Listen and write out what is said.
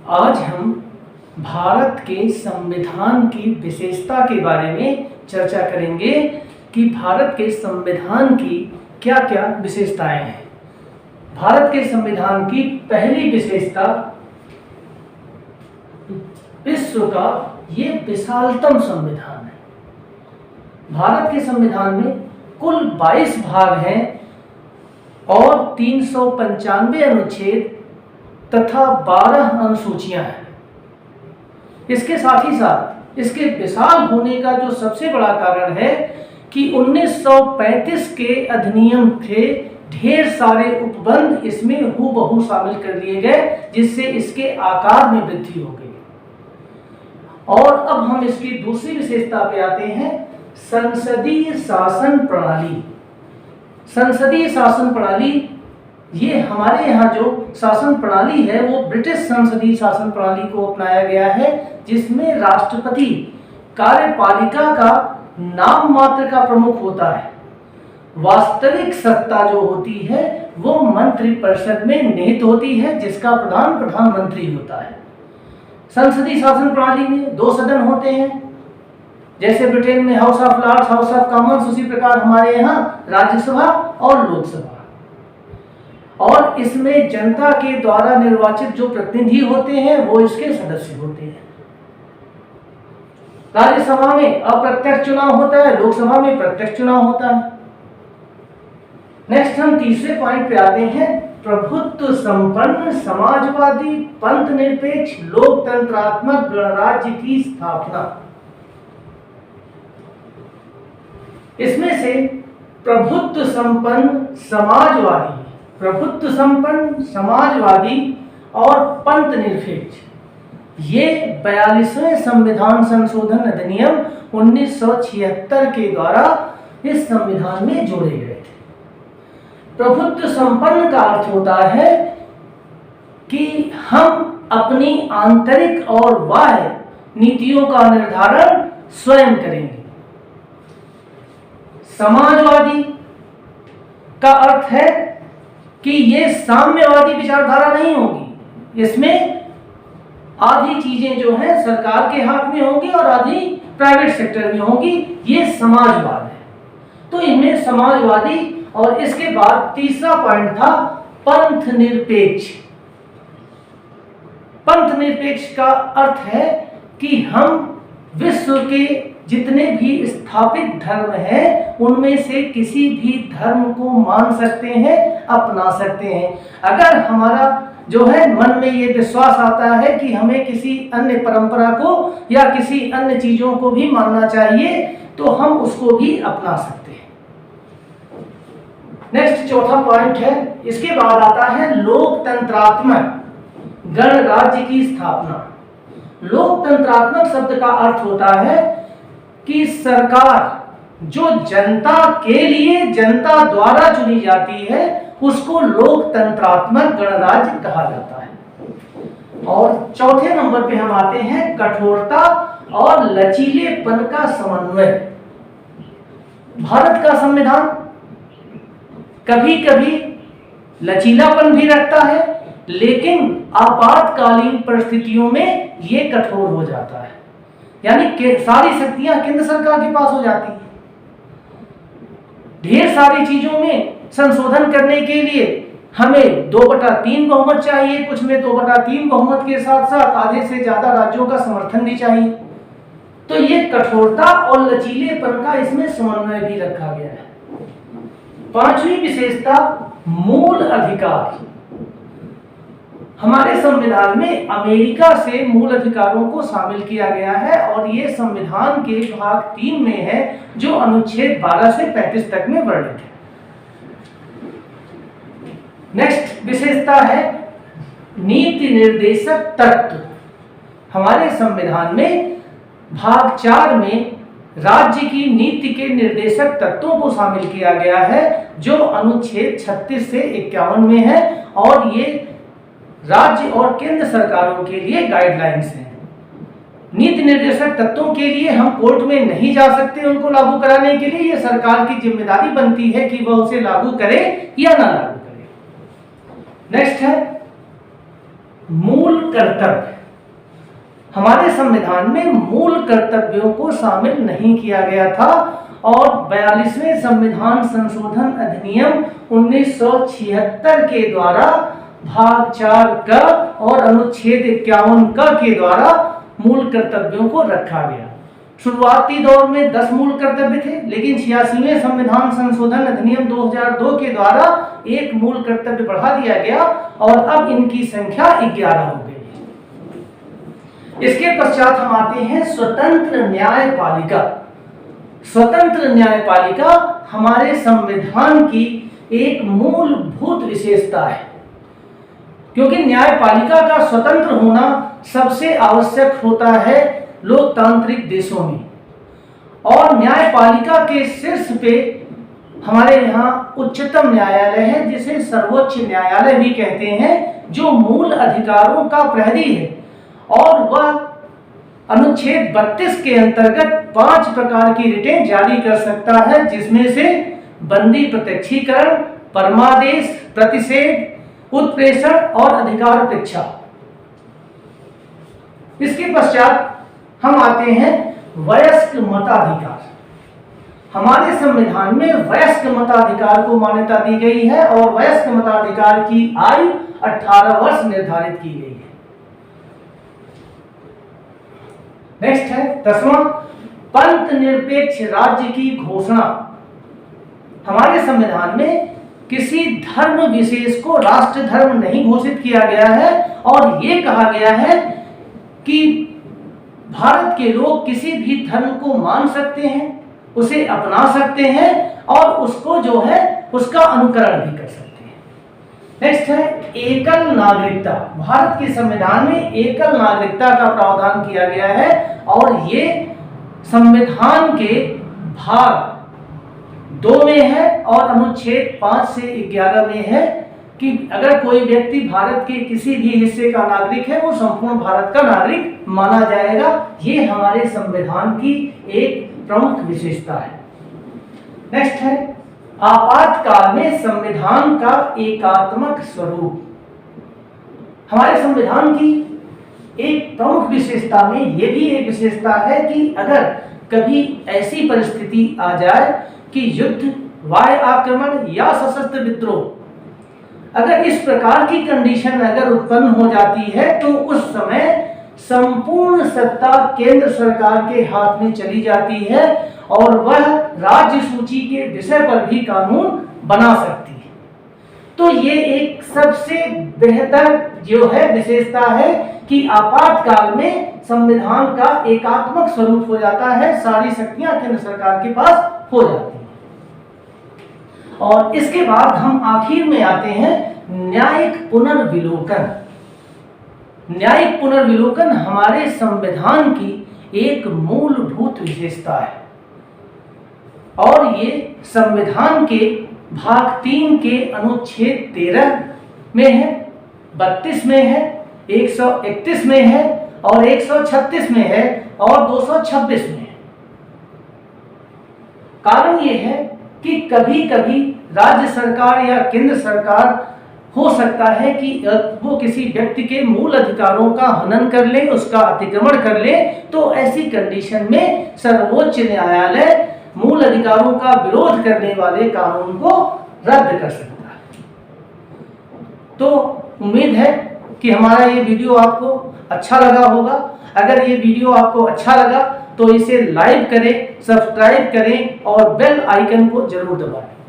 आज हम भारत के संविधान की विशेषता के बारे में चर्चा करेंगे कि भारत के संविधान की क्या क्या विशेषताएं हैं। भारत के संविधान की पहली विशेषता विश्व का ये विशालतम संविधान है। भारत के संविधान में कुल 22 भाग हैं और 395 अनुच्छेद तथा 12 अनुसूचियां हैं। इसके साथ ही साथ इसके विशाल होने का जो सबसे बड़ा कारण है कि 1935 के अधिनियम थे, ढेर सारे उपबंध इसमें हूबहू शामिल कर लिए गए, जिससे इसके आकार में वृद्धि हो गई। और अब हम इसकी दूसरी विशेषता पे आते हैं, संसदीय शासन प्रणाली। संसदीय शासन प्रणाली, ये हमारे यहाँ जो शासन प्रणाली है वो ब्रिटिश संसदीय शासन प्रणाली को अपनाया गया है, जिसमें राष्ट्रपति कार्यपालिका का नाम मात्र का प्रमुख होता है। वास्तविक सत्ता जो होती है वो मंत्रिपरिषद में निहित होती है, जिसका प्रधान प्रधानमंत्री होता है। संसदीय शासन प्रणाली में 2 सदन होते हैं, जैसे ब्रिटेन में House of Lords, House of Commons, उसी प्रकार हमारे यहाँ राज्यसभा और लोकसभा। और इसमें जनता के द्वारा निर्वाचित जो प्रतिनिधि होते हैं वो इसके सदस्य होते हैं। राज्यसभा में अप्रत्यक्ष चुनाव होता है, लोकसभा में प्रत्यक्ष चुनाव होता है। नेक्स्ट हम तीसरे पॉइंट पे आते हैं, प्रभुत्व संपन्न समाजवादी पंथ निरपेक्ष लोकतंत्रात्मक गणराज्य की स्थापना। इसमें से प्रभुत्व संपन्न समाजवादी और पंथ निरपेक्ष, ये 42वें संविधान संशोधन अधिनियम 1976 के द्वारा इस संविधान में जोड़े गए थे। प्रभुत्व संपन्न का अर्थ होता है कि हम अपनी आंतरिक और बाह्य नीतियों का निर्धारण स्वयं करेंगे। समाजवादी का अर्थ है कि ये साम्यवादी विचारधारा नहीं होगी, इसमें आधी चीजें जो हैं सरकार के हाथ में होंगी और आधी प्राइवेट सेक्टर में होंगी। ये समाजवाद है, तो इनमें समाजवादी। और इसके बाद तीसरा पॉइंट था पंथ निरपेक्ष। पंथ निरपेक्ष का अर्थ है कि हम विश्व के जितने भी स्थापित धर्म हैं उनमें से किसी भी धर्म को मान सकते हैं, अपना सकते हैं। अगर हमारा जो है मन में ये विश्वास आता है कि हमें किसी अन्य परंपरा को या किसी अन्य चीजों को भी मानना चाहिए, तो हम उसको भी अपना सकते हैं। नेक्स्ट चौथा पॉइंट है, इसके बाद आता है लोकतंत्रात्मक गणराज्य की स्थापना। लोकतंत्रात्मक शब्द का अर्थ होता है कि सरकार जो जनता के लिए जनता द्वारा चुनी जाती है उसको लोकतंत्रात्मक गणराज्य कहा जाता है। और चौथे नंबर पे हम आते हैं, कठोरता और लचीलेपन का समन्वय। भारत का संविधान कभी कभी लचीलापन भी रखता है, लेकिन आपातकालीन परिस्थितियों में ये कठोर हो जाता है, यानी सारी शक्तियां केंद्र सरकार के पास हो जाती है। ढेर सारी चीजों में संशोधन करने के लिए हमें 2/3 बहुमत चाहिए, कुछ में 2/3 बहुमत के साथ साथ आधे से ज्यादा राज्यों का समर्थन भी चाहिए। तो ये कठोरता और लचीलेपन का इसमें समन्वय भी रखा गया है। पांचवी विशेषता, मूल अधिकार। हमारे संविधान में अमेरिका से मूल अधिकारों को शामिल किया गया है और ये संविधान के भाग 3 में है, जो अनुच्छेद 12 से 35 तक में वर्णित है। नेक्स्ट विशेषता है नीति निर्देशक तत्व। हमारे संविधान में भाग 4 में राज्य की नीति के निर्देशक तत्वों को शामिल किया गया है, जो अनुच्छेद 36 से 51 में है, और ये राज्य और केंद्र सरकारों के लिए गाइडलाइंस हैं। नीति निर्देशक तत्वों के लिए हम कोर्ट में नहीं जा सकते, उनको लागू कराने के लिए ये सरकार की जिम्मेदारी बनती है कि वह उसे लागू करे या ना लागू करे। नेक्स्ट है मूल कर्तव्य। हमारे संविधान में मूल कर्तव्यों को शामिल नहीं किया गया था और 42वें संविधान संशोधन अधिनियम 1976 के द्वारा भाग 4 क और अनुच्छेद 51 क के द्वारा मूल कर्तव्यों को रखा गया। शुरुआती दौर में 10 मूल कर्तव्य थे, लेकिन 86वें संविधान संशोधन अधिनियम 2002 के द्वारा एक मूल कर्तव्य बढ़ा दिया गया और अब इनकी संख्या 11 हो गई। इसके पश्चात हम आते हैं स्वतंत्र न्यायपालिका। स्वतंत्र न्यायपालिका हमारे संविधान की एक मूलभूत विशेषता है, क्योंकि न्यायपालिका का स्वतंत्र होना सबसे आवश्यक होता है लोकतांत्रिक देशों में। और न्यायपालिका के शीर्ष पे हमारे यहाँ उच्चतम न्यायालय है, जिसे सर्वोच्च न्यायालय भी कहते हैं, जो मूल अधिकारों का प्रहरी है और वह अनुच्छेद 32 के अंतर्गत 5 प्रकार की रिटें जारी कर सकता है, जिसमें से बंदी प्रत्यक्षीकरण, परमादेश, प्रतिषेध, उत्प्रेषण और अधिकार अपेक्षा। इसके पश्चात हम आते हैं वयस्क मताधिकार। हमारे संविधान में वयस्क मताधिकार को मान्यता दी गई है और वयस्क मताधिकार की आयु 18 वर्ष निर्धारित की गई है। नेक्स्ट है 10वां, पंथ निरपेक्ष राज्य की घोषणा। हमारे संविधान में किसी धर्म विशेष को राष्ट्र धर्म नहीं घोषित किया गया है और ये कहा गया है कि भारत के लोग किसी भी धर्म को मान सकते हैं, उसे अपना सकते हैं और उसको जो है उसका अनुकरण भी कर सकते हैं। नेक्स्ट है एकल नागरिकता। भारत के संविधान में एकल नागरिकता का प्रावधान किया गया है और ये संविधान के भाग 2 में है और अनुच्छेद 5 से 11 में है कि अगर कोई व्यक्ति भारत के किसी भी हिस्से का नागरिक है, वो संपूर्ण भारत का नागरिक माना जाएगा। ये हमारे संविधान की एक प्रमुख विशेषता है। नेक्स्ट है आपातकाल में संविधान का एकात्मक स्वरूप। हमारे संविधान की एक प्रमुख विशेषता में यह भी एक विशेषता है कि अगर कभी ऐसी परिस्थिति आ जाए कि युद्ध, वायु आक्रमण या सशस्त्र विद्रोह, अगर इस प्रकार की कंडीशन अगर उत्पन्न हो जाती है तो उस समय संपूर्ण सत्ता केंद्र सरकार के हाथ में चली जाती है और वह राज्य सूची के विषय पर भी कानून बना सकती है। तो ये एक सबसे बेहतर जो है विशेषता है कि आपातकाल में संविधान का एकात्मक स्वरूप हो जाता है, सारी शक्तियां केंद्र सरकार के पास हो जाती है। और इसके बाद हम आखिर में आते हैं न्यायिक पुनर्विलोकन। न्यायिक पुनर्विलोकन हमारे संविधान की एक मूलभूत विशेषता है और ये संविधान के भाग 3 के अनुच्छेद 13 में है, 32 में है, 131 में है और 136 में है और 226 में है। कारण ये है कि कभी कभी राज्य सरकार या केंद्र सरकार हो सकता है कि वो किसी व्यक्ति के मूल अधिकारों का हनन कर ले, उसका अतिक्रमण कर ले, तो ऐसी कंडीशन में सर्वोच्च न्यायालय मूल अधिकारों का विरोध करने वाले कानून को रद्द कर सकता है। तो उम्मीद है कि हमारा ये वीडियो आपको अच्छा लगा होगा। अगर ये वीडियो आपको अच्छा लगा तो इसे लाइक करें, सब्सक्राइब करें और बेल आइकन को जरूर दबाएं।